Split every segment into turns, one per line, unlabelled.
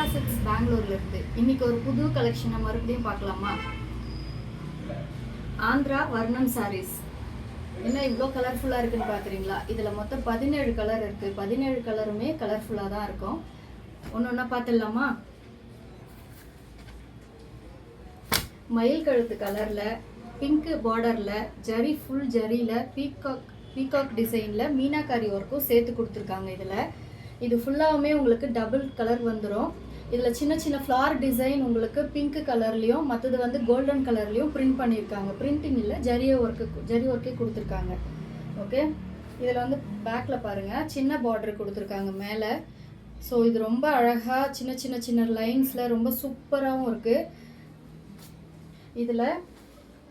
Shweta silks பெங்களூர்ல இருந்து. இன்னைக்கு ஒரு புது கலெக்ஷனை மறுபடியும் பார்க்கலாமா? ஆந்திரா வர்ணம் சாரீஸ். என்ன இவ்வளோ கலர்ஃபுல்லாக இருக்குன்னு பார்க்குறீங்களா? இதில் மொத்தம் 17 கலர் இருக்குது. 17 கலருமே கலர்ஃபுல்லாக தான் இருக்கும். ஒன்று ஒன்றா பார்த்துடலாமா? மயில் கழுத்து கலரில் பிங்க் பார்டரில் ஜரி ஃபுல் ஜரியில் பீகாக் டிசைனில் மீனாக்காரி ஒர்க்கும் சேர்த்து கொடுத்துருக்காங்க. இது ஃபுல்லாகவுமே உங்களுக்கு டபுள் கலர் வந்துடும். இதில் சின்ன சின்ன ஃப்ளார் டிசைன் உங்களுக்கு பிங்க் கலர்லேயும் மற்றது வந்து கோல்டன் கலர்லேயும் பிரிண்ட் பண்ணியிருக்காங்க. பிரிண்டிங் இல்லை, ஜரி ஒர்க்கே கொடுத்துருக்காங்க. ஓகே, இதில் வந்து பேக்கில் பாருங்கள் சின்ன பார்டர் கொடுத்துருக்காங்க மேலே. ஸோ இது ரொம்ப அழகாக சின்ன சின்ன லைன்ஸில் ரொம்ப சூப்பராகவும் இருக்குது. இதில்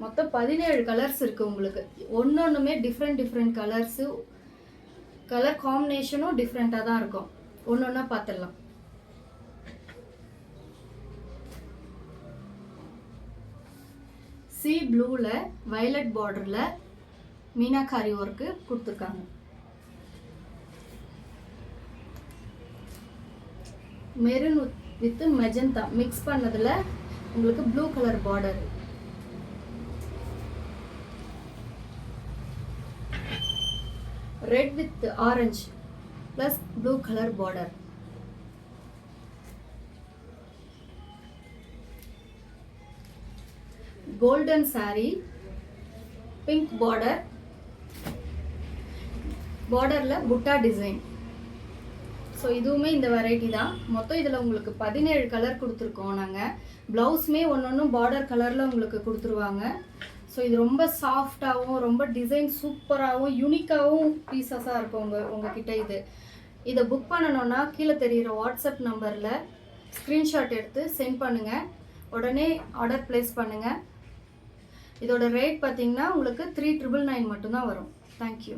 மொத்தம் 17 கலர்ஸ் இருக்குது உங்களுக்கு. ஒன்றுமே டிஃப்ரெண்ட் கலர்ஸு, கலர் காம்பினேஷனும் டிஃப்ரெண்ட்டாக தான் இருக்கும். ஒன்று ஒன்றா பார்த்துடலாம். சி ப்ளூவில் வயலட் பார்டரில் மீனாக்காரி ஒர்க்கு கொடுத்துருக்காங்க. மெரூன் வித் மெஜந்தா மிக்ஸ் பண்ணதில் உங்களுக்கு blue colour border. Red with orange plus blue colour border. Golden saree, pink பார்டரில் புட்டா டிசைன். ஸோ இதுவுமே இந்த வெரைட்டி தான். மொத்தம் இதில் உங்களுக்கு 17 கலர் கொடுத்துருக்கோம் நாங்கள். ப்ளவுஸுமே ஒன்றும் பார்டர் கலரில் உங்களுக்கு கொடுத்துருவாங்க. ஸோ இது ரொம்ப சாஃப்டாகவும் ரொம்ப டிசைன் சூப்பராகவும் யூனிக்காகவும் பீசஸாக இருக்கும் உங்ககிட்ட. இதை புக் பண்ணணுன்னா கீழே தெரிகிற வாட்ஸ்அப் நம்பரில் ஸ்க்ரீன்ஷாட் எடுத்து சென்ட் பண்ணுங்கள். உடனே ஆர்டர் ப்ளேஸ் பண்ணுங்கள். இதோட ரேட் பார்த்திங்கன்னா உங்களுக்கு 399 மட்டும்தான் வரும். தேங்க்யூ.